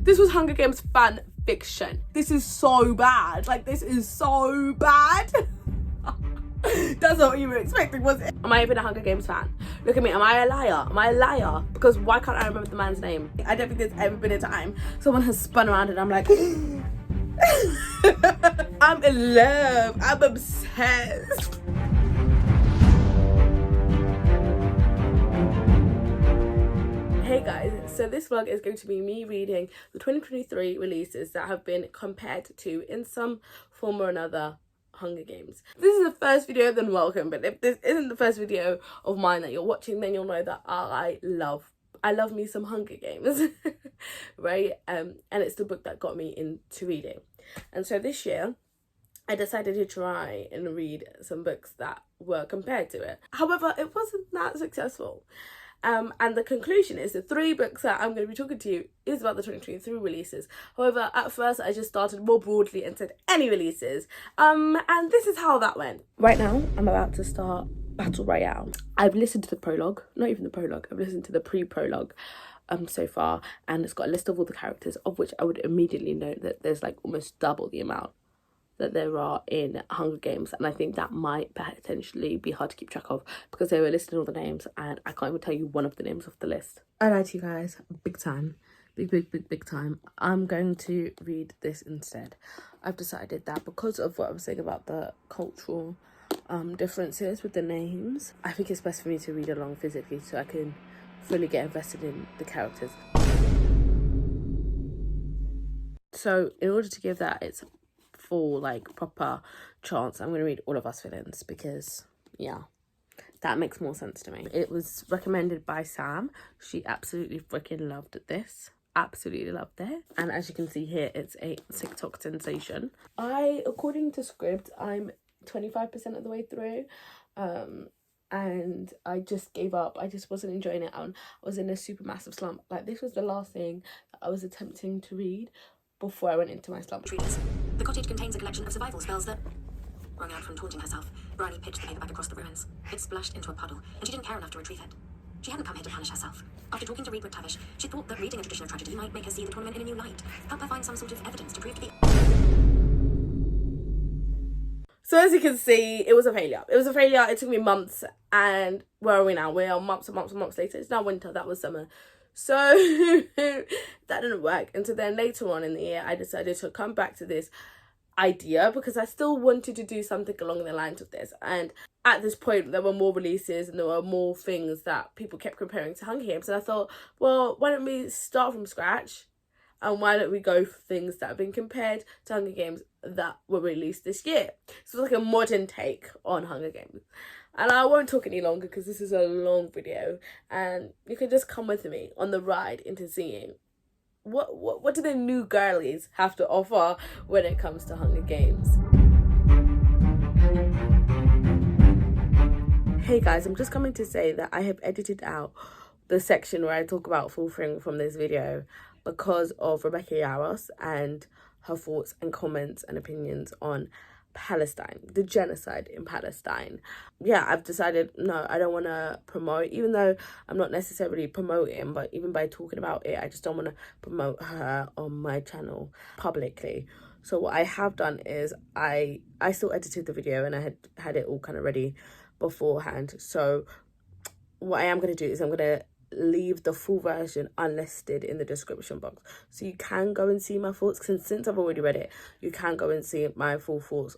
This was Hunger Games fan fiction. This is so bad. Like, this is so bad. That's not what you were expecting, was it? Am I even a Hunger Games fan? Look at me, am I a liar? Am I a liar? Because why can't I remember the man's name? I don't think there's ever been a time someone has spun around and I'm like, I'm in love, I'm obsessed. Hey guys, so this vlog is going to be me reading the 2023 releases that have been compared to, in some form or another, Hunger Games. If this is the first video, then welcome, but if this isn't the first video of mine that you're watching, then you'll know that I love me some Hunger Games. Right? And it's the book that got me into reading. And so this year I decided to try and read some books that were compared to it. However, it wasn't that successful. And the conclusion is the 3 books that I'm going to be talking to you is about the 2023 releases. However, at first I just started more broadly and said any releases. And this is how that went. Right now, I'm about to start Battle Royale. I've listened to the prologue, not even the prologue, I've listened to the pre-prologue so far, and it's got a list of all the characters, of which I would immediately note that there's like almost double the amount that there are in Hunger Games, and I think that might potentially be hard to keep track of because they were listing all the names and I can't even tell you one of the names off the list. I lied to you guys, big time, big time. I'm going to read this instead. I've decided that because of what I was saying about the cultural differences with the names, I think it's best for me to read along physically so I can fully get invested in the characters. So in order to give that its full like proper chance, I'm going to read all of Us Villains because yeah, that makes more sense to me. It was recommended by Sam. She absolutely freaking loved this, absolutely loved it, and as you can see here, it's a TikTok sensation. According to Scribd, I'm 25% of the way through, and I just gave up. I just wasn't enjoying it. I was in a super massive slump. Like, this was the last thing that I was attempting to read before I went into my slump. Readers. The cottage contains a collection of survival spells that... Wrung out from taunting herself, Bryony pitched the paperback across the ruins. It splashed into a puddle, and she didn't care enough to retrieve it. She hadn't come here to punish herself. After talking to Reed Tavish, she thought that reading a tradition of tragedy might make her see the tournament in a new light, help her find some sort of evidence to prove to be... So as you can see, it was a failure. It was a failure. It took me months, and where are we now? We're months and months and months later. It's now winter. That was summer. So that didn't work. And so then later on in the year, I decided to come back to this idea because I still wanted to do something along the lines of this. And at this point, there were more releases and there were more things that people kept comparing to Hunger Games. And I thought, well, why don't we start from scratch? And why don't we go for things that have been compared to Hunger Games that were released this year? So it's like a modern take on Hunger Games. And I won't talk any longer because this is a long video. And you can just come with me on the ride into seeing what do the new girlies have to offer when it comes to Hunger Games. Hey guys, I'm just coming to say that I have edited out the section where I talk about fulfilling from this video because of Rebecca Yaros and her thoughts and comments and opinions on Palestine, the genocide in Palestine. Yeah, I've decided, no, I don't want to promote, even though I'm not necessarily promoting, but even by talking about it, I just don't want to promote her on my channel publicly. So what I have done is I still edited the video and I had it all kind of ready beforehand. So what I am going to do is I'm going to leave the full version unlisted in the description box, so you can go and see my thoughts, because since I've already read it, you can go and see my full thoughts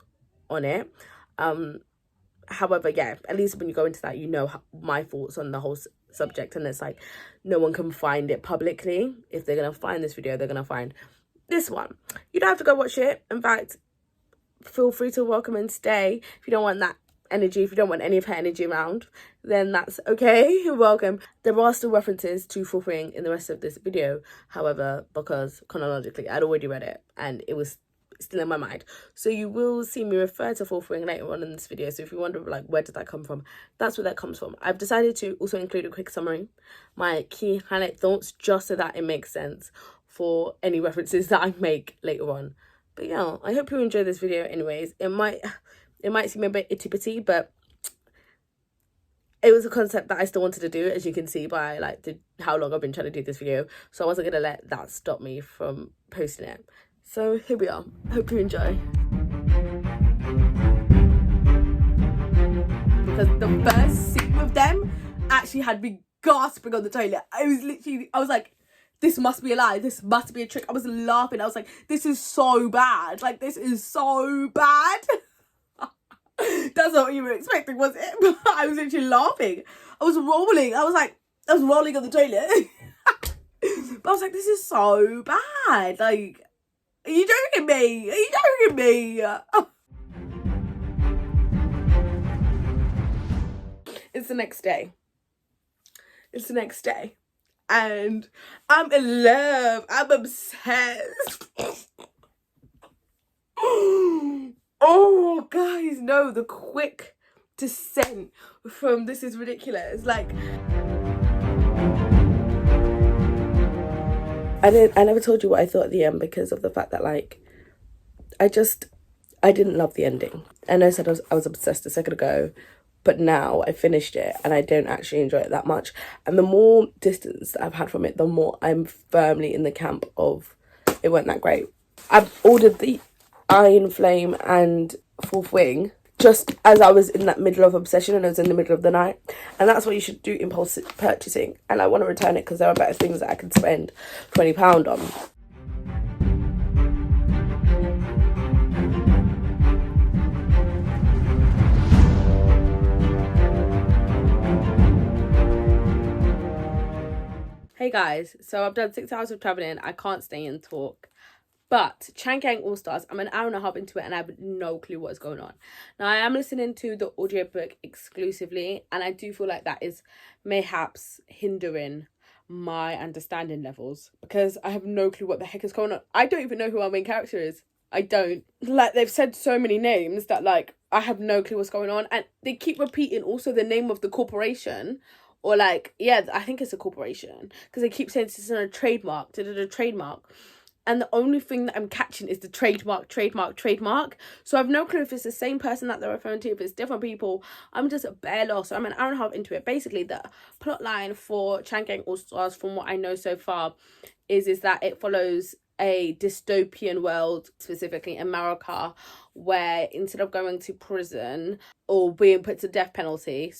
on it. However, yeah, at least when you go into that, you know my thoughts on the whole subject, and it's like no one can find it publicly. If they're gonna find this video, they're gonna find this one. You don't have to go watch it. In fact, feel free to welcome and stay if you don't want that energy. If you don't want any of her energy around, then that's okay. You're welcome. There are still references to fulfilling in the rest of this video, however, because chronologically I'd already read it and it was still in my mind, so you will see me refer to fulfilling later on in this video. So if you wonder like where did that come from, that's where that comes from. I've decided to also include a quick summary, my key highlight thoughts, just so that it makes sense for any references that I make later on. But yeah, I hope you enjoy this video anyways. It might seem a bit itty bitty, but it was a concept that I still wanted to do, as you can see by like how long I've been trying to do this video. So I wasn't gonna let that stop me from posting it. So here we are. Hope you enjoy. Because the first scene with them actually had me gasping on the toilet. I was like, this must be a lie. This must be a trick. I was laughing. I was like, this is so bad. Like, this is so bad. That's not what you were expecting, was it? I was literally laughing. I was rolling. I was rolling on the toilet. But I was like, this is so bad. Like, are you joking me? Are you joking me? It's the next day. It's the next day. And I'm in love. I'm obsessed. Oh, guys, no, the quick descent from this is ridiculous. Like, I never told you what I thought at the end because of the fact that, like, I didn't love the ending. And I said I was obsessed a second ago, but now I finished it and I don't actually enjoy it that much. And the more distance that I've had from it, the more I'm firmly in the camp of it weren't that great. I've ordered the Iron Flame and Fourth Wing just as I was in that middle of obsession and it was in the middle of the night. And that's what you should do, impulse purchasing. And I want to return it because there are better things that I can spend £20 on. Hey guys, so I've done 6 hours of travelling. I can't stay and talk. But Chang'e All Stars, I'm an hour and a half into it and I have no clue what's going on. Now, I am listening to the audiobook exclusively and I do feel like that is mayhaps hindering my understanding levels because I have no clue what the heck is going on. I don't even know who our main character is. I don't. Like, they've said so many names that, like, I have no clue what's going on. And they keep repeating also the name of the corporation. Or, like, yeah, I think it's a corporation. Because they keep saying this is a trademark. Trademark. And the only thing that I'm catching is the trademark. So I have no clue if it's the same person that they're referring to, if it's different people. I'm just bare lost. So I'm an hour and a half into it. Basically, the plot line for Chang'e All Stars, from what I know so far, is that it follows a dystopian world, specifically America, where instead of going to prison or being put to death penalty,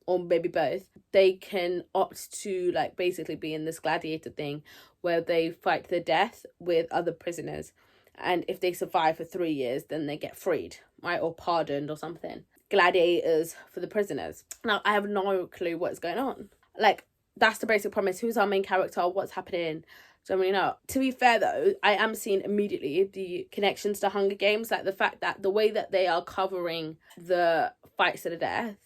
or maybe both, they can opt to, like, basically be in this gladiator thing where they fight to the death with other prisoners. And if they survive for 3 years, then they get freed, right? Or pardoned or something. Gladiators for the prisoners. Now, I have no clue what's going on. Like, that's the basic premise. Who's our main character? What's happening? Don't really know. To be fair, though, I am seeing immediately the connections to Hunger Games. Like, the fact that the way that they are covering the fights to the death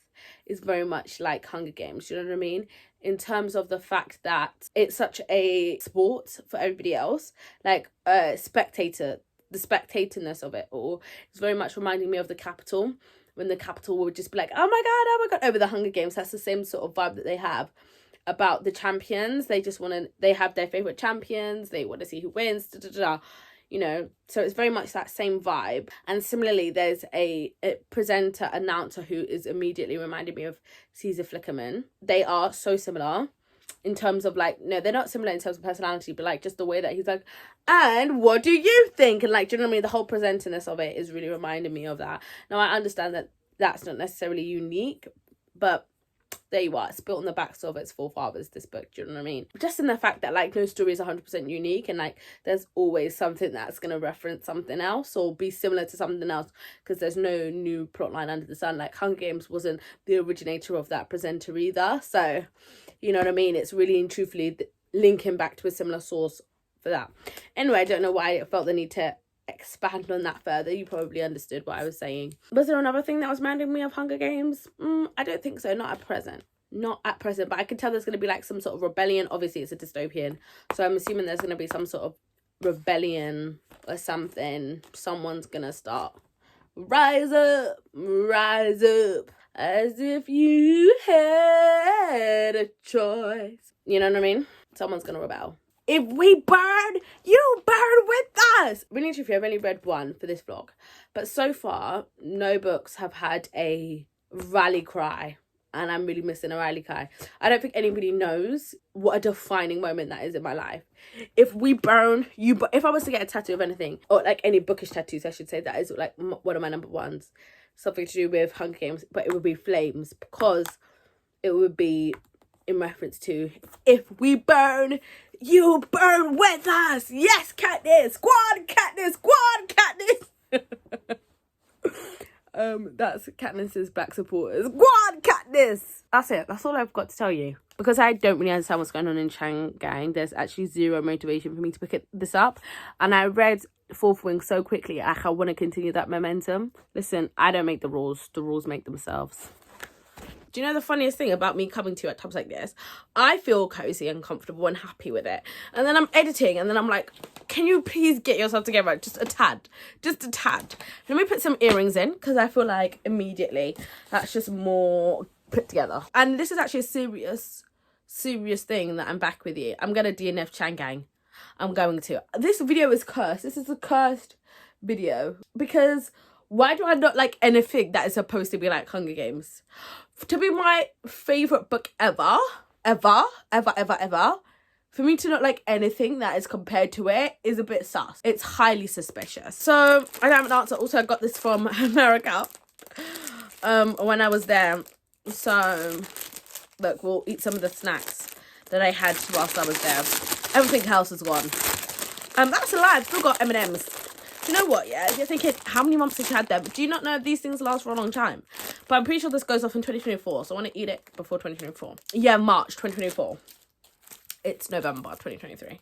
is very much like Hunger Games, you know what I mean? In terms of the fact that it's such a sport for everybody else, like the spectatorness of it all is very much reminding me of the Capitol, when the Capitol would just be like, oh my god, over the Hunger Games. That's the same sort of vibe that they have about the champions. They have their favourite champions, they want to see who wins, you know, so it's very much that same vibe. And similarly, there's a presenter, announcer who is immediately reminding me of Caesar Flickerman. They are so similar in terms of, like, no, they're not similar in terms of personality, but, like, just the way that he's like, and what do you think? And, like, do you know what I mean? The whole presentiness of it is really reminding me of that. Now, I understand that that's not necessarily unique, but there you are. It's built on the backs of its forefathers, this book. Do you know what I mean? Just in the fact that, like, no story is 100% unique, and, like, there's always something that's going to reference something else or be similar to something else, because there's no new plotline under the sun. Like, Hunger Games wasn't the originator of that presenter either. So, you know what I mean? It's really and truthfully linking back to a similar source for that. Anyway, I don't know why I felt the need to expand on that further. You probably understood what I was saying. Was there another thing that was reminding me of Hunger Games? I don't think so. Not at present, but I can tell there's going to be, like, some sort of rebellion. Obviously it's a dystopian, so I'm assuming there's going to be some sort of rebellion or something. Someone's going to start rise up as if you had a choice. You know what I mean? Someone's going to rebel. If we burn, you burn with us. Really and truthfully, I've only read one for this vlog. But so far, no books have had a rally cry and I'm really missing a Riley Kai. I don't think anybody knows what a defining moment that is in my life. If we burn you, but if I was to get a tattoo of anything, or like any bookish tattoos, I should say, that is like one of my number ones, something to do with Hunger Games, but it would be flames, because it would be in reference to, if we burn, you burn with us. Yes, Katniss, squad, Katniss, squad, Katniss. That's Katniss's black supporters. Squad, Katniss. That's it. That's all I've got to tell you. Because I don't really understand what's going on in Shangang, there's actually zero motivation for me to pick this up. And I read Fourth Wing so quickly, I want to continue that momentum. Listen, I don't make the rules make themselves. Do you know the funniest thing about me coming to you at times like this? I feel cozy and comfortable and happy with it. And then I'm editing and then I'm like, can you please get yourself together? Just a tad. Just a tad. Let me put some earrings in, because I feel like immediately that's just more put together. And this is actually a serious thing that I'm back with you. I'm going to DNF Shangang. I'm going to. This video is cursed. This is a cursed video, because why do I not like anything that is supposed to be like Hunger Games? To be my favourite book ever, for me to not like anything that is compared to it is a bit sus. It's highly suspicious. So I have an answer. Also, I got this from America when I was there. So look, we'll eat some of the snacks that I had whilst I was there. Everything else is gone. That's a lie. I've still got M&Ms. Do you know what, yeah? You're thinking, how many months have you had them? Do you not know these things last for a long time? But I'm pretty sure this goes off in 2024, so I want to eat it before 2024. Yeah, March 2024. It's November 2023.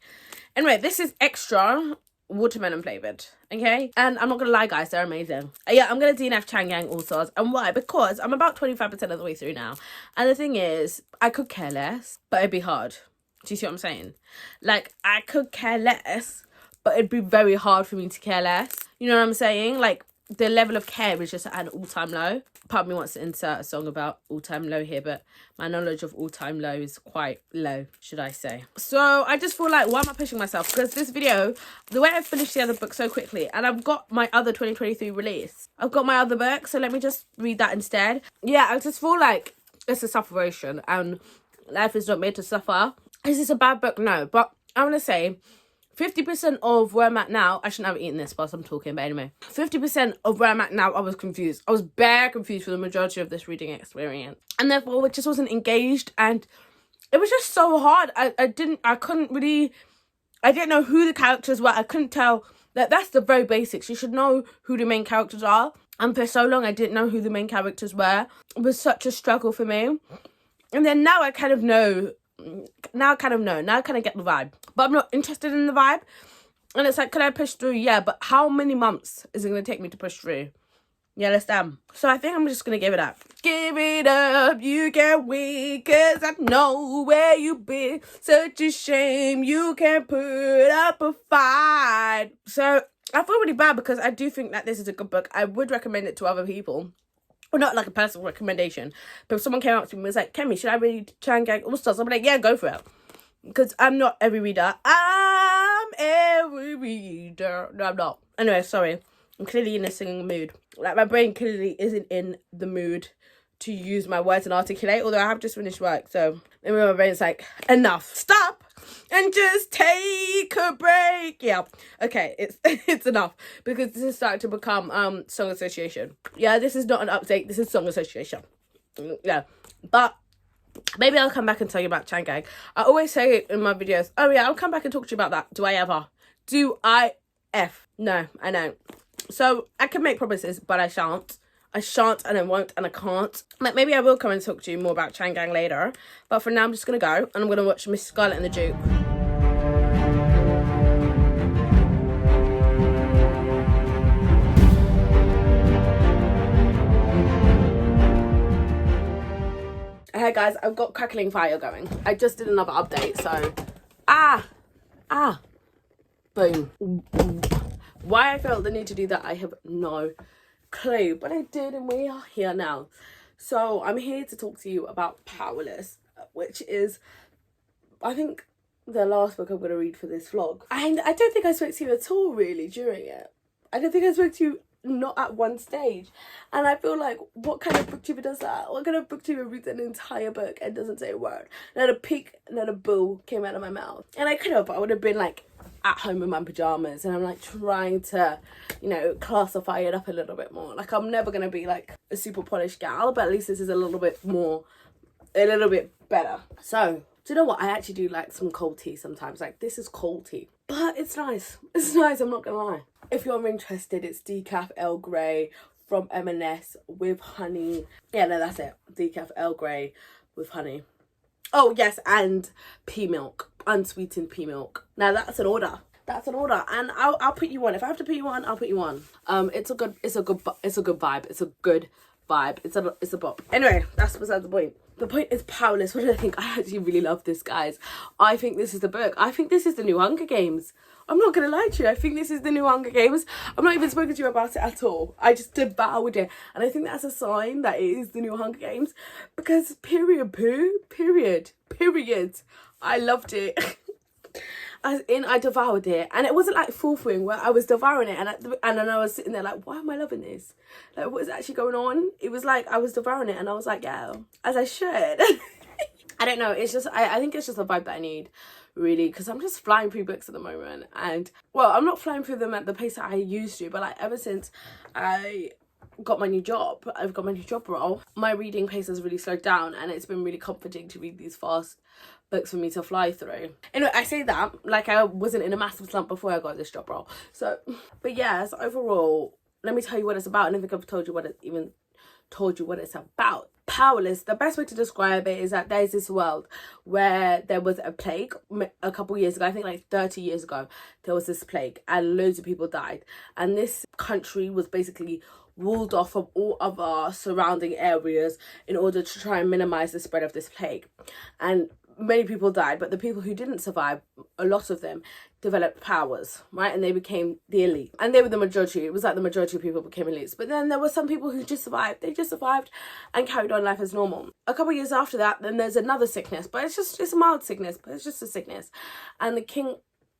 Anyway, this is extra watermelon flavoured, okay? And I'm not going to lie, guys, they're amazing. Yeah, I'm going to DNF Shangang also. And why? Because I'm about 25% of the way through now. And the thing is, I could care less, but it'd be hard. Do you see what I'm saying? Like, I could care less, but it'd be very hard for me to care less. You know what I'm saying? Like, the level of care is just at an all-time low. Part of me wants to insert a song about all-time low here, but my knowledge of all-time low is quite low, should I say. So I just feel like, why am I pushing myself? Because this video, the way I finished the other book so quickly, and I've got my other 2023 release. I've got my other book, so let me just read that instead. Yeah, I just feel like it's a sufferation, and life is not made to suffer. Is this a bad book? No, but I want to say 50% of where I'm at now, I shouldn't have eaten this whilst I'm talking, but anyway. 50% of where I'm at now, I was confused. I was bare confused for the majority of this reading experience. And therefore, I just wasn't engaged, and it was just so hard. I didn't know who the characters were. I couldn't tell. That's the very basics. You should know who the main characters are. And for so long, I didn't know who the main characters were. It was such a struggle for me. And then now I kind of know. Now I kind of get the vibe, but I'm not interested in the vibe. And it's like, can I push through? Yeah, but how many months is it going to take me to push through? You understand? So I think I'm just going to give it up. Give it up, you can't wait, cause I know where you've been. Such a shame you can't put up a fight. So I feel really bad, because I do think that this is a good book. I would recommend it to other people. Well, not like a personal recommendation, but if someone came up to me and was like, Kemi, should I read Shangang All-Stars? I'm like, yeah, go for it. Because I'm not every reader. I'm every reader. No, I'm not. Anyway, sorry. I'm clearly in a singing mood. Like, my brain clearly isn't in the mood to use my words and articulate, although I have just finished work, so then my brain's like, enough. Stop and just take a break. Yeah, okay, it's enough, because this is starting to become song association. Yeah, this is not an update, this is song association. Yeah, but maybe I'll come back and tell you about Shangang. I always say it in my videos, oh yeah, I'll come back and talk to you about that. Do I ever? No, I don't. So I can make promises, but I shan't. I shan't, and I won't, and I can't. Like, maybe I will come and talk to you more about Shangang later. But for now, I'm just going to go, and I'm going to watch Miss Scarlet and the Duke. Hey guys, I've got crackling fire going. I just did another update, so... Boom. Why I felt the need to do that, I have no clue, but I did, and we are here now. So I'm here to talk to you about Powerless, which is, I think, the last book I'm going to read for this vlog. And I don't think I spoke to you at all, really, during it. I don't think I spoke to you not at one stage. And I feel like, what kind of booktuber does that? What kind of booktuber reads an entire book and doesn't say a word? Not a peek, not a boo came out of my mouth. And I could have, but I would have been like at home in my pajamas, and I'm like trying to, you know, classify it up a little bit more. Like, I'm never gonna be like a super polished gal, but at least this is a little bit better. So, do you know what? I actually do like some cold tea sometimes. Like, this is cold tea, but it's nice. It's nice, I'm not gonna lie. If you're interested, it's decaf Earl Grey from M&S with honey. Yeah, no, that's it. Decaf Earl Grey with honey. Oh, yes, and pea milk. Unsweetened pea milk. Now, that's an order. That's an order. And I'll put you on. If I have to put you on, I'll put you on. It's a good vibe. It's a good vibe. It's a bop. Anyway, that's besides the point. The point is Powerless. What do I think? I actually really love this, guys. I think this is the book. I think this is the new Hunger Games. I'm not going to lie to you. I think this is the new Hunger Games. I'm not even spoken to you about it at all. I just devoured it. And I think that's a sign that it is the new Hunger Games. Because period. I loved it. As in, I devoured it. And it wasn't like full thing where I was devouring it. And then I was sitting there like, why am I loving this? Like, what is actually going on? It was like, I was devouring it. And I was like, yeah, as I should. I don't know. It's just, I think it's just a vibe that I need, really, because I'm just flying through books at the moment. And, well, I'm not flying through them at the pace that I used to, but like ever since I got my new job, I've got my new job role, my reading pace has really slowed down, and it's been really comforting to read these fast books for me to fly through. Anyway, I say that like I wasn't in a massive slump before I got this job role. So, but yeah, so overall, let me tell you what it's about. I don't think I've told you what it's about. Powerless, the best way to describe it is that there's this world where there was a plague a couple years ago. I think like 30 years ago, there was this plague and loads of people died. And this country was basically walled off from all other surrounding areas in order to try and minimize the spread of this plague. And many people died, but the people who didn't survive, a lot of them developed powers, right? And they became the elite. And they were the majority. It was like the majority of people became elites. But then there were some people who just survived. They just survived and carried on life as normal. A couple of years after that, then there's another sickness, but it's a mild sickness, but it's just a sickness. And the king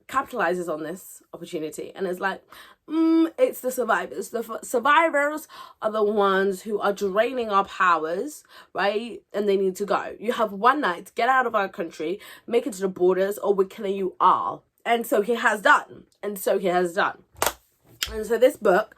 capitalizes on this opportunity and is like, it's the survivors. The survivors are the ones who are draining our powers, right? And they need to go. You have one night to get out of our country, make it to the borders, or we're killing you all. And so he has done. And so this book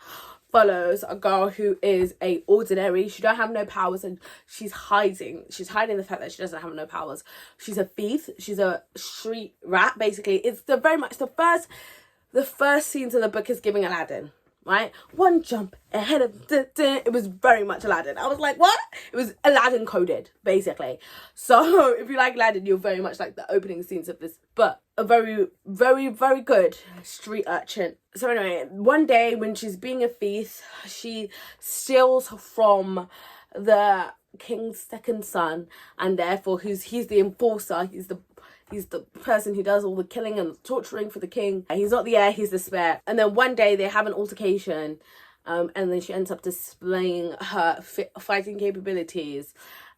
follows a girl who is a ordinary. She don't have no powers, and she's hiding the fact that she doesn't have no powers. She's a thief. She's a street rat, basically. It's very much the first scenes of the book is giving Aladdin, right? One jump ahead of it was very much Aladdin. I was like, what? It was Aladdin coded, basically. So if you like Aladdin, you'll very much like the opening scenes of this book. A very, very, very good street urchin. So anyway, one day when she's being a thief, she steals from the king's second son, and therefore he's the enforcer. He's the person who does all the killing and torturing for the king. He's not the heir, he's the spare. And then one day they have an altercation, and then she ends up displaying her fighting capabilities,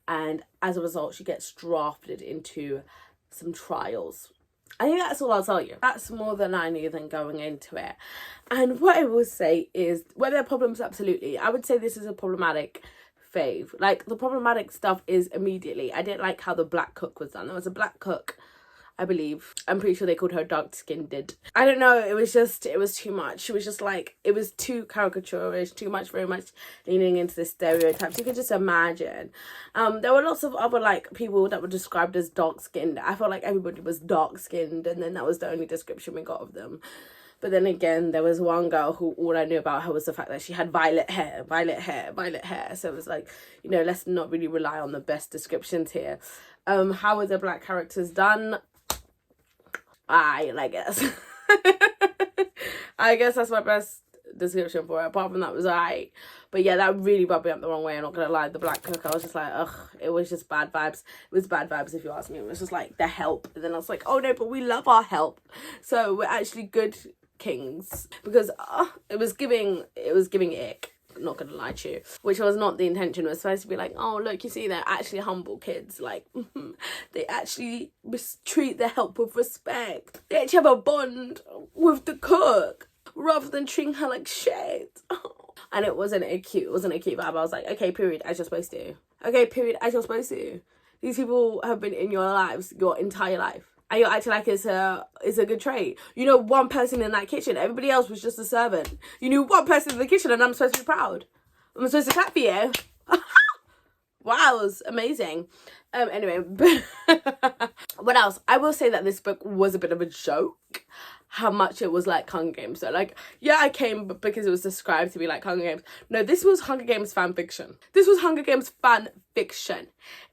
and as a result she gets drafted into some trials. I think that's all I'll tell you. That's more than I knew than going into it. And what I will say is, were there problems? Absolutely. I would say this is a problematic fave. Like, the problematic stuff is immediately, I didn't like how the black cook was done. There was a black cook, I believe. I'm pretty sure they called her dark-skinned. I don't know, it was too much. It was just like, it was too caricaturish, too much, very much leaning into the stereotypes. You can just imagine. There were lots of other, like, people that were described as dark-skinned. I felt like everybody was dark-skinned, and then that was the only description we got of them. But then again, there was one girl who all I knew about her was the fact that she had violet hair. So it was like, you know, let's not really rely on the best descriptions here. How were the black characters done? I guess. I guess that's my best description for it. Apart from that was alright. But yeah, that really rubbed me up the wrong way. I'm not gonna lie. The black cook, I was just like, ugh. It was just bad vibes. It was bad vibes if you ask me. It was just like the help. And then I was like, oh no, but we love our help. So we're actually good kings. Because it was giving ick. Not gonna lie to you, which was not the intention. It was supposed to be like, oh look, you see, they're actually humble kids, like they actually treat the help with respect. They actually have a bond with the cook rather than treating her like shit. and it wasn't a cute vibe. I was like, okay, period, as you're supposed to. Okay, period, as you're supposed to. These people have been in your lives your entire life, and you're acting like it's a good trait. You know, one person in that kitchen, everybody else was just a servant. You knew one person in the kitchen, and I'm supposed to be proud. I'm supposed to clap for you. Wow, it was amazing. Anyway, what else? I will say that this book was a bit of a joke, how much it was like Hunger Games. So like, yeah, I came because it was described to be like Hunger Games. No, this was Hunger Games fan fiction. This was Hunger Games fan fiction.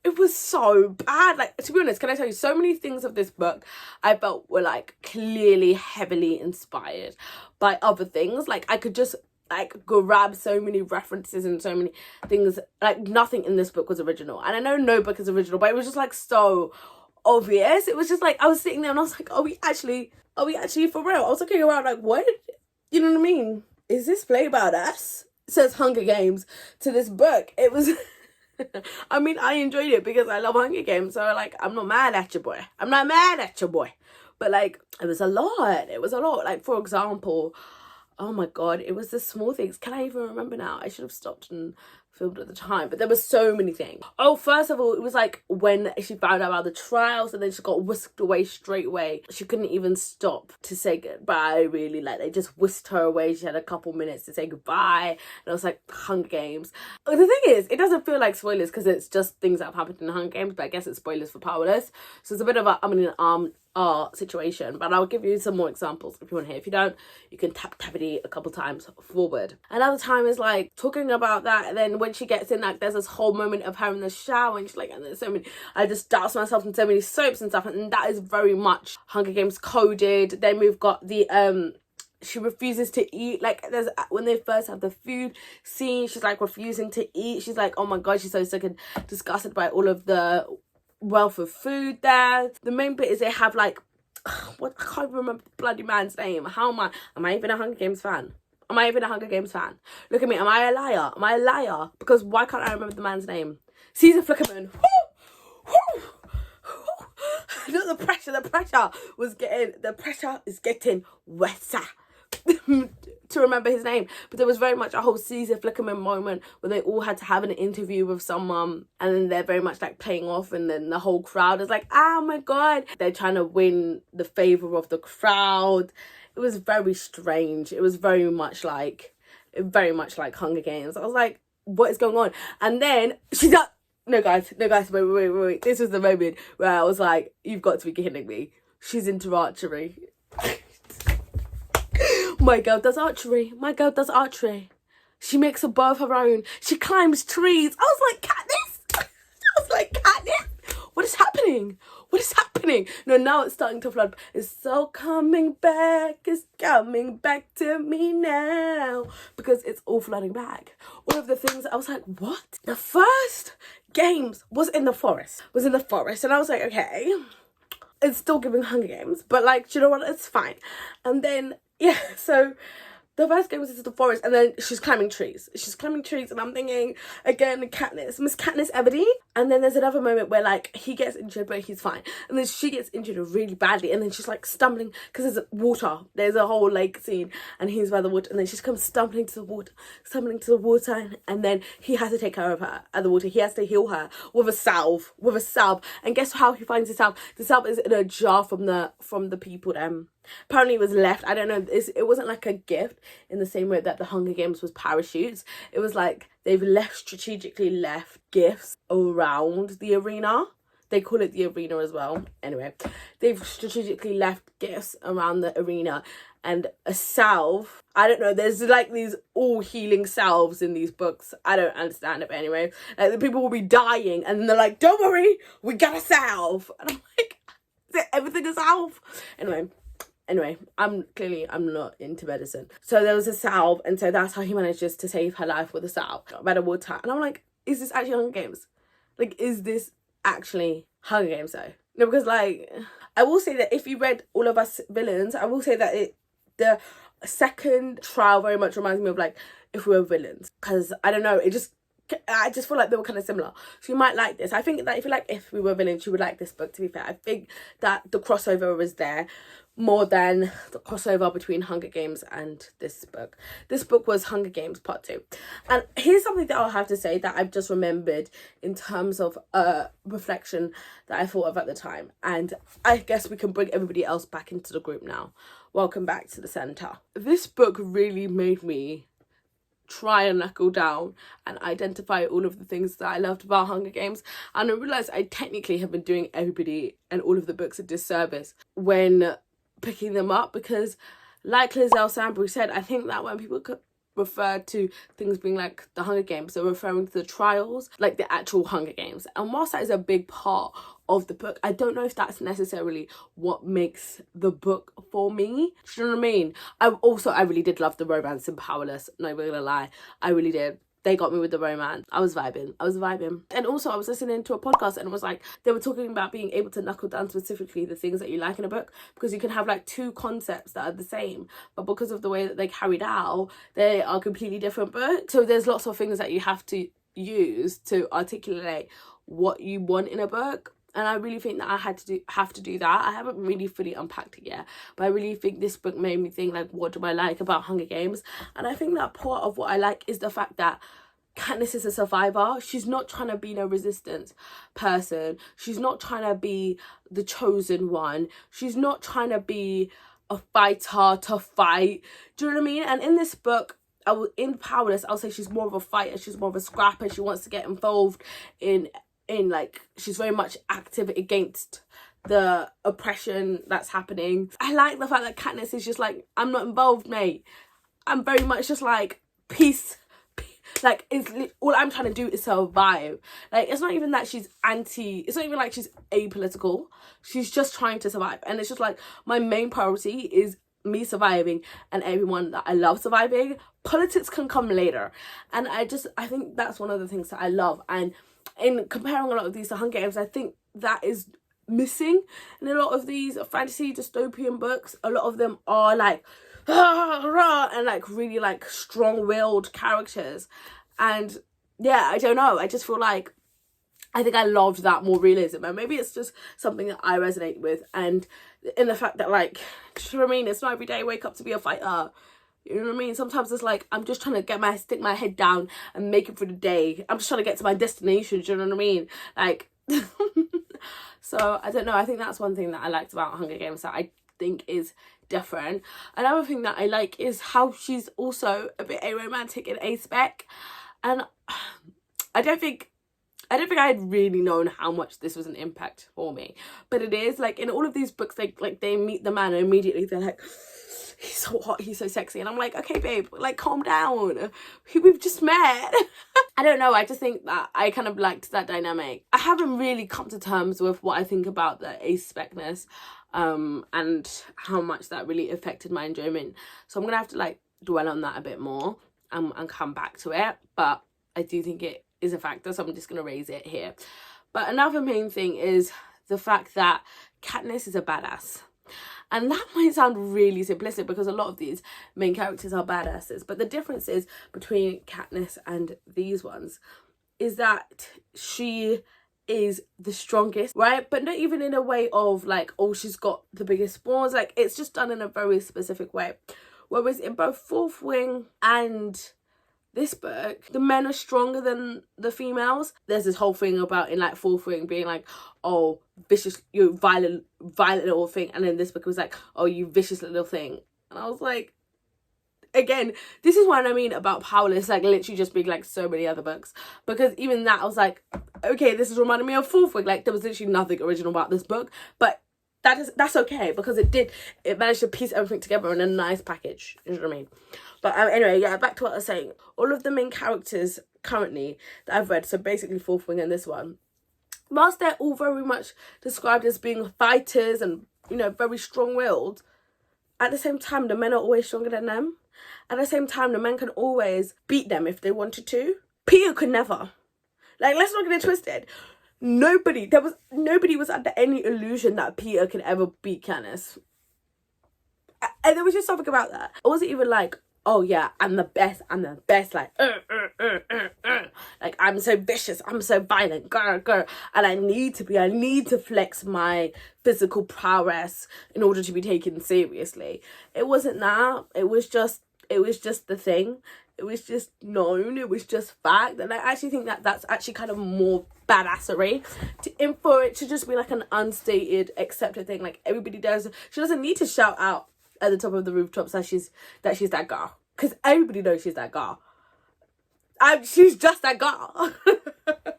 It was so bad. Like, to be honest, can I tell you, so many things of this book I felt were like clearly heavily inspired by other things. Like, I could just like grab so many references and so many things. Like, nothing in this book was original, and I know no book is original, but it was just like so obvious. It was just like, I was sitting there and I was like, are we actually for real? I was looking around like, what? You know what I mean? Is this play about us? It says Hunger Games to this book. It was I mean, I enjoyed it because I love Hunger Games, so like, I'm not mad at you, boy. I'm not mad at you, boy. But like, it was a lot. Like, for example, oh my god, it was the small things. Can I even remember now? I should have stopped and filmed at the time, but there were so many things. Oh, first of all, it was like when she found out about the trials and then she got whisked away straight away. She couldn't even stop to say goodbye, really. Like, they just whisked her away. She had a couple minutes to say goodbye, and I was like, Hunger Games. The thing is, it doesn't feel like spoilers because it's just things that have happened in Hunger Games, but I guess it's spoilers for Powerless, so it's a bit of a situation. But I'll give you some more examples if you want to hear. If you don't, you can tap it a couple times forward. Another time is like talking about that, and then when she gets in, like, there's this whole moment of her in the shower and she's like, and there's so many, I just doused myself in so many soaps and stuff, and that is very much Hunger Games coded. Then we've got the she refuses to eat. Like, there's when they first have the food scene, she's like refusing to eat. She's like, oh my god, she's so sick and disgusted by all of the wealth of food there. The main bit is they have like, what, I can't remember the bloody man's name. Am I even a Hunger Games fan? Look at me, am I a liar? Because why can't I remember the man's name? Caesar Flickerman. The pressure is getting wetter to remember his name. But there was very much a whole Caesar Flickerman moment where they all had to have an interview with someone, and then they're very much like playing off, and then the whole crowd is like, oh my god, they're trying to win the favor of the crowd. It was very strange. It was very much like Hunger Games. I was like, what is going on? And then she's like, no guys, wait. This was the moment where I was like, you've got to be kidding me. She's into archery. My girl does archery. She makes a bow of her own. She climbs trees. I was like, Katniss? What is happening? No, now it's starting to flood. It's all coming back. It's coming back to me now. Because it's all flooding back. All of the things, I was like, what? The first games was in the forest. And I was like, okay, it's still giving Hunger Games. But like, do you know what? It's fine. And then, yeah, so the first game was into the forest, and then she's climbing trees, and I'm thinking, again, Miss Katniss Everdeen. And then there's another moment where like he gets injured but he's fine, and then she gets injured really badly, and then she's like stumbling because there's water, there's a whole lake scene, and he's by the water, and then she comes stumbling to the water, and then he has to take care of her at the water. He has to heal her with a salve, and guess how he finds the salve? The salve is in a jar from the people apparently it was left, I don't know, it wasn't like a gift in the same way that the Hunger Games was parachutes. It was like they've strategically left gifts around the arena. They call it the arena as well. Anyway, they've strategically left gifts around the arena, and a salve. I don't know, there's like these all healing salves in these books. I don't understand it, but anyway, the people will be dying and they're like, don't worry, we got a salve. And I'm like, is it everything a salve? Anyway, I'm not into medicine. So there was a salve, and so that's how he manages to save her life with a salve by the water. And I'm like, is this actually Hunger Games? Like, is this actually Hunger Games though? No, because like, I will say that if you read All of Us Villains, I will say that the second trial very much reminds me of like If We Were Villains. Because, I don't know, it just I just feel like they were kind of similar. So you might like this. I think that if you like If We Were Villains, you would like this book, to be fair. I think that the crossover was there more than the crossover between Hunger Games and this book. This book was Hunger Games Part 2. And here's something that I'll have to say that I've just remembered in terms of reflection that I thought of at the time. And I guess we can bring everybody else back into the group now. Welcome back to the centre. This book really made me try and knuckle down and identify all of the things that I loved about Hunger Games, and I realised I technically have been doing everybody and all of the books a disservice when picking them up, because like Lizelle Sandbury said, I think that when people refer to things being like the Hunger Games, they're referring to the trials, like the actual Hunger Games. And whilst that is a big part of the book, I don't know if that's necessarily what makes the book for me. Do you know what I mean? I really did love the romance in Powerless, not even gonna lie, I really did. They got me with the romance. I was vibing. And also I was listening to a podcast and it was like, they were talking about being able to knuckle down specifically the things that you like in a book, because you can have like two concepts that are the same, but because of the way that they carried out, they are completely different books. So there's lots of things that you have to use to articulate what you want in a book. And I really think that I have to do that. I haven't really fully unpacked it yet, but I really think this book made me think, like, what do I like about Hunger Games? And I think that part of what I like is the fact that Katniss is a survivor. She's not trying to be no resistance person. She's not trying to be the chosen one. She's not trying to be a fighter to fight. Do you know what I mean? And in this book, in Powerless, I'll say she's more of a fighter. She's more of a scrapper. She wants to get involved in like, she's very much active against the oppression that's happening. I like the fact that Katniss is just like, I'm not involved, mate. I'm very much just like, peace. Like, all I'm trying to do is survive. Like, it's not even that she's it's not even like she's apolitical. She's just trying to survive. And it's just like, my main priority is me surviving and everyone that I love surviving. Politics can come later. And I think that's one of the things that I love. And in comparing a lot of these to Hunger Games, I think that is missing in a lot of these fantasy dystopian books. A lot of them are like, and like really like strong-willed characters. And yeah, I don't know, I just feel like I think I loved that more realism, and maybe it's just something that I resonate with. And in the fact that, like, do you know what I mean, it's not every day I wake up to be a fighter. You know what I mean? Sometimes it's like, I'm just trying to stick my head down and make it for the day. I'm just trying to get to my destination. Do you know what I mean? Like, so I don't know. I think that's one thing that I liked about Hunger Games that I think is different. Another thing that I like is how she's also a bit aromantic and a-spec. And I don't think I had really known how much this was an impact for me. But it is. Like, in all of these books, they meet the man and immediately they're like, he's so hot, he's so sexy. And I'm like, okay, babe, like, calm down. We've just met. I don't know, I just think that I kind of liked that dynamic. I haven't really come to terms with what I think about the aspecness and how much that really affected my enjoyment. So I'm going to have to, like, dwell on that a bit more and come back to it. But I do think it is a factor, so I'm just going to raise it here. But another main thing is the fact that Katniss is a badass. And that might sound really simplistic because a lot of these main characters are badasses. But the difference is between Katniss and these ones is that she is the strongest, right? But not even in a way of like, oh, she's got the biggest spawns. Like, it's just done in a very specific way. Whereas in both Fourth Wing and this book, the men are stronger than the females. There's this whole thing about in like Fourth Wing being like, oh, vicious, you violent little thing. And then this book was like, oh, you vicious little thing. And I was like, again, this is what I mean about Powerless, like literally just being like so many other books. Because even that, I was like, okay, this is reminding me of Fourth Wing. Like, there was literally nothing original about this book. But that's okay, because it managed to piece everything together in a nice package. You know what I mean? But anyway, yeah, back to what I was saying. All of the main characters currently that I've read, so basically Fourth Wing and this one, whilst they're all very much described as being fighters and, you know, very strong-willed, at the same time, the men are always stronger than them. At the same time, the men can always beat them if they wanted to. Peter could never. Like, let's not get it twisted. Nobody was under any illusion that Peter could ever beat Katniss. And there was just something about that. It wasn't even like, oh yeah, I'm the best, like, like, I'm so vicious, I'm so violent, girl, and I need to flex my physical prowess in order to be taken seriously. It wasn't that, it was just the thing. It was just known, it was just fact. And I actually think that that's actually kind of more badassery for it to just be like an unstated, accepted thing. Like, everybody does. She doesn't need to shout out at the top of the rooftops that she's that girl, because everybody knows she's that girl. She's just that girl.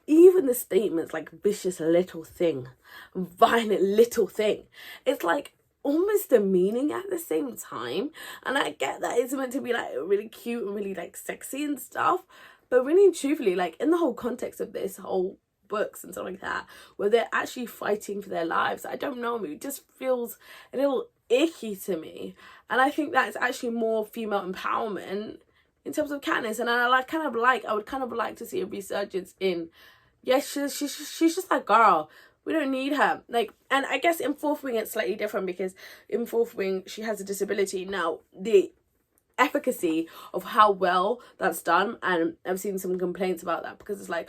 Even the statements like vicious little thing, violent little thing, it's like almost demeaning at the same time. And I get that it's meant to be like really cute and really like sexy and stuff, but really and truthfully, like, in the whole context of this whole books and stuff like that, where they're actually fighting for their lives, I don't know, it just feels a little icky to me. And I think that's actually more female empowerment in terms of Katniss. And I would kind of like to see a resurgence in, she's just that girl. We don't need her. Like, and I guess in Fourth Wing it's slightly different, because in Fourth Wing she has a disability. Now, the efficacy of how well that's done, and I've seen some complaints about that, because it's like,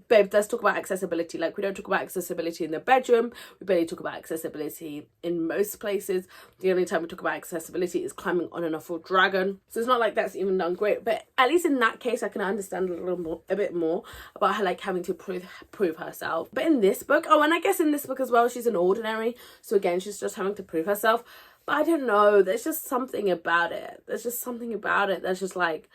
babe, let's talk about accessibility. Like, we don't talk about accessibility in the bedroom, we barely talk about accessibility in most places. The only time we talk about accessibility is climbing on an awful dragon. So it's not like that's even done great, but at least in that case I can understand a bit more about her, like, having to prove herself. But in this book, and I guess in this book as well, she's an ordinary, so again, she's just having to prove herself. But I don't know, there's just something about it. There's just like,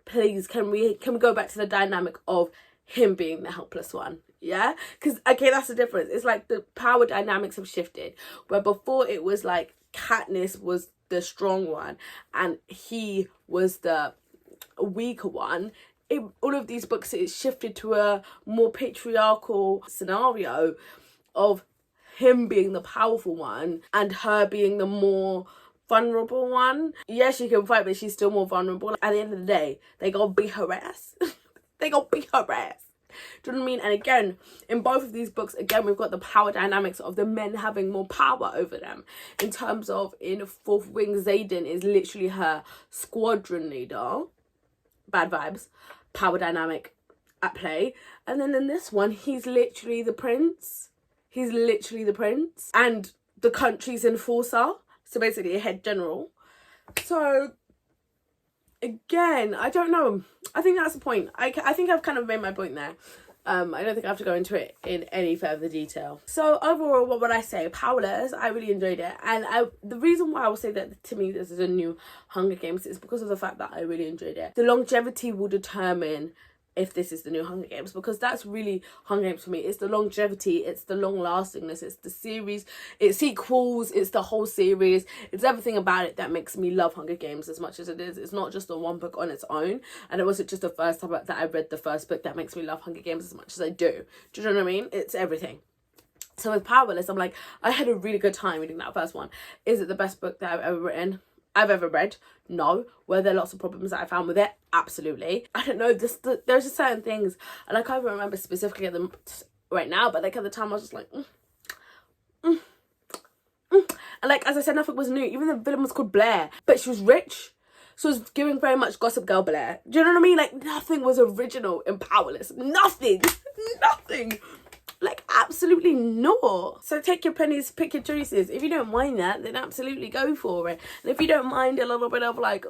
please, can we go back to the dynamic of him being the helpless one? Yeah? Because, okay, that's the difference. It's like the power dynamics have shifted. Where before it was like Katniss was the strong one and he was the weaker one. In all of these books, it's shifted to a more patriarchal scenario of him being the powerful one and her being the more vulnerable one. Yeah, she can fight, but she's still more vulnerable. At the end of the day, they gonna beat her ass. They gonna beat her ass. Do you know what I mean? And again, in both of these books, again, we've got the power dynamics of the men having more power over them. In terms of, in Fourth Wing, Xaden is literally her squadron leader. Bad vibes. Power dynamic at play. And then in this one, he's literally the prince. He's literally the prince and the country's enforcer. So basically a head general. So again, I don't know. I think that's the point. I think I've kind of made my point there. I don't think I have to go into it in any further detail. So overall, what would I say? Powerless, I really enjoyed it. And the reason why I will say that to me this is a new Hunger Games is because of the fact that I really enjoyed it. The longevity will determine if this is the new Hunger Games, because that's really Hunger Games for me. It's the longevity, it's the long lastingness, it's the series, it's sequels, it's the whole series, it's everything about it that makes me love Hunger Games as much as it is. It's not just the one book on its own, and it wasn't just the first time that I read the first book that makes me love Hunger Games as much as I do. Do you know what I mean? It's everything. So with Powerless, I'm like, I had a really good time reading that first one. Is it the best book that I've ever read? No. Were there lots of problems that I found with it? Absolutely. I don't know, there's just certain things, and I can't even remember specifically at them right now, but like at the time I was just like, and like, as I said, nothing was new. Even the villain was called Blair, but she was rich, so it was giving very much Gossip Girl Blair. Do you know what I mean? Like, nothing was original in Powerless. Nothing. Like, absolutely not. So take your pennies, pick your choices. If you don't mind that, then absolutely go for it. And if you don't mind a little bit of like,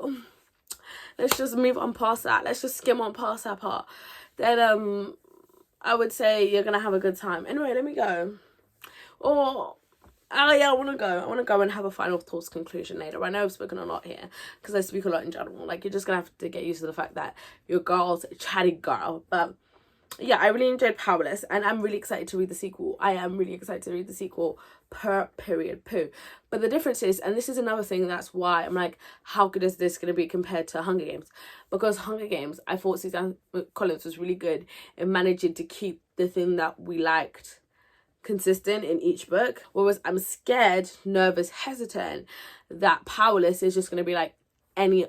let's just move on past that, let's just skim on past that part, then I would say you're gonna have a good time. Anyway, let me go. Or yeah, I want to go and have a final thoughts conclusion later. I know I've spoken a lot here because I speak a lot in general. Like, you're just gonna have to get used to the fact that your girl's a chatty girl. But yeah, I really enjoyed Powerless, and I'm really excited to read the sequel. I am really excited to read the sequel, period. But the difference is, and this is another thing, that's why I'm like, how good is this going to be compared to Hunger Games? Because Hunger Games, I thought Suzanne Collins was really good in managing to keep the thing that we liked consistent in each book. Whereas I'm scared, nervous, hesitant that Powerless is just going to be like any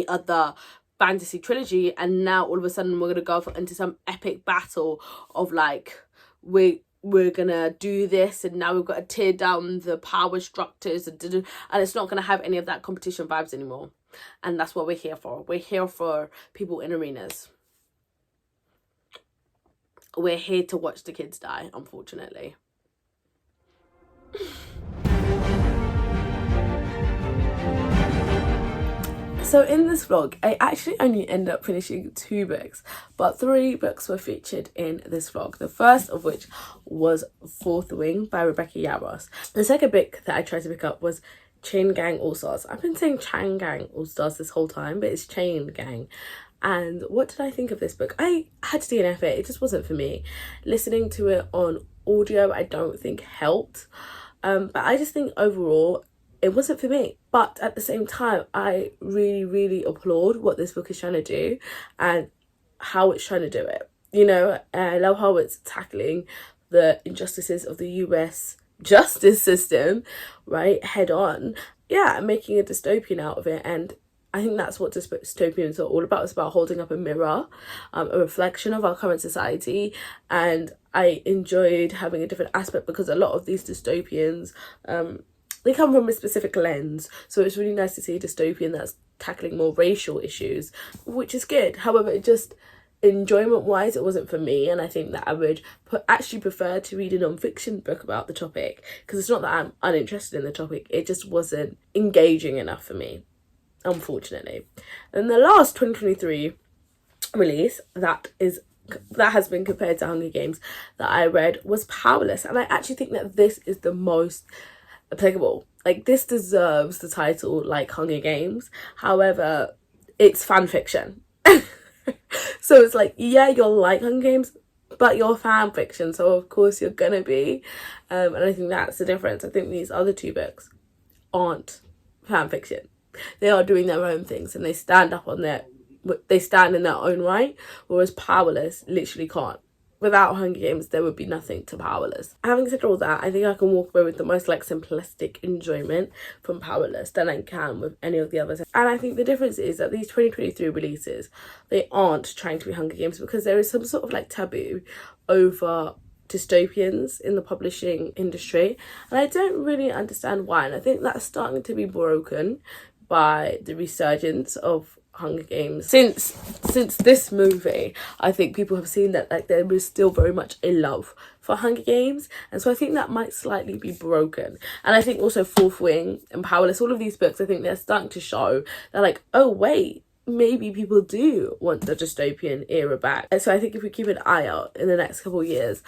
other fantasy trilogy, and now all of a sudden we're gonna go into some epic battle of like, we're gonna do this, and now we've got to tear down the power structures, and it's not gonna have any of that competition vibes anymore. And that's what we're here for. We're here for people in arenas. We're here to watch the kids die, unfortunately. So in this vlog, I actually only ended up finishing 2 books, but 3 books were featured in this vlog. The first of which was Fourth Wing by Rebecca Yarros. The second book that I tried to pick up was Chain Gang All Stars. I've been saying Chain Gang All Stars this whole time, but it's Chain Gang. And what did I think of this book? I had to do an effort. It just wasn't for me. Listening to it on audio, I don't think helped. But I just think overall, it wasn't for me. But at the same time, I really, really applaud what this book is trying to do and how it's trying to do it. You know, I love how it's tackling the injustices of the US justice system, right, head on. Yeah, making a dystopian out of it. And I think that's what dystopians are all about. It's about holding up a mirror, a reflection of our current society. And I enjoyed having a different aspect because a lot of these dystopians, they come from a specific lens. So it's really nice to see a dystopian that's tackling more racial issues, which is good. However, it just, enjoyment wise, it wasn't for me. And I think that I would actually prefer to read a non-fiction book about the topic, because it's not that I'm uninterested in the topic, it just wasn't engaging enough for me, unfortunately. And the last 2023 release that has been compared to Hunger Games that I read was Powerless. And I actually think that this is the most applicable. Like, this deserves the title like Hunger Games. However, it's fan fiction. So it's like, yeah, you're like Hunger Games, but you're fan fiction, so of course you're gonna be. And I think that's the difference. I think these other 2 books aren't fan fiction. They are doing their own things and they stand in their own right, whereas Powerless literally can't. Without Hunger Games, there would be nothing to Powerless. Having said all that, I think I can walk away with the most like simplistic enjoyment from Powerless than I can with any of the others. And I think the difference is that these 2023 releases, they aren't trying to be Hunger Games because there is some sort of like taboo over dystopians in the publishing industry. And I don't really understand why. And I think that's starting to be broken by the resurgence of Hunger Games. Since this movie, I think people have seen that like there is still very much a love for Hunger Games, and so I think that might slightly be broken. And I think also Fourth Wing and Powerless, all of these books, I think they're starting to show that like, oh wait, maybe people do want the dystopian era back. And so I think if we keep an eye out in the next couple of years,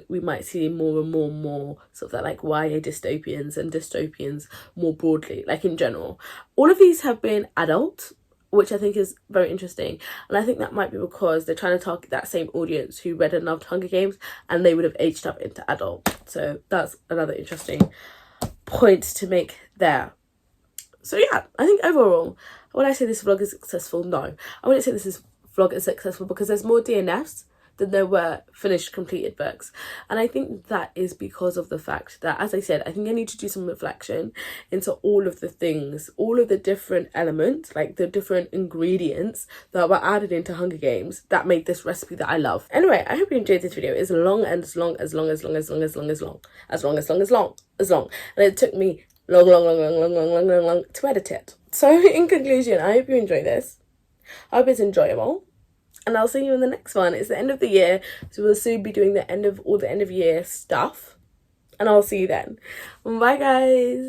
we might see more and more sort of that like YA dystopians and dystopians more broadly, like in general. All of these have been adult, which I think is very interesting. And I think that might be because they're trying to target that same audience who read and loved Hunger Games, and they would have aged up into adult. So that's another interesting point to make there. So yeah, I think overall, when I say this vlog is successful, no. I wouldn't say this vlog is successful because there's more DNFs than there were finished completed books. And I think that is because of the fact that, as I said, I think I need to do some reflection into all of the things, all of the different elements, like the different ingredients that were added into Hunger Games that made this recipe that I love. Anyway, I hope you enjoyed this video. It's long. And it took me long to edit it. So in conclusion, I hope you enjoy this. I hope it's enjoyable. And I'll see you in the next one. It's the end of the year, so we'll soon be doing all the end of year stuff. And I'll see you then. Bye, guys.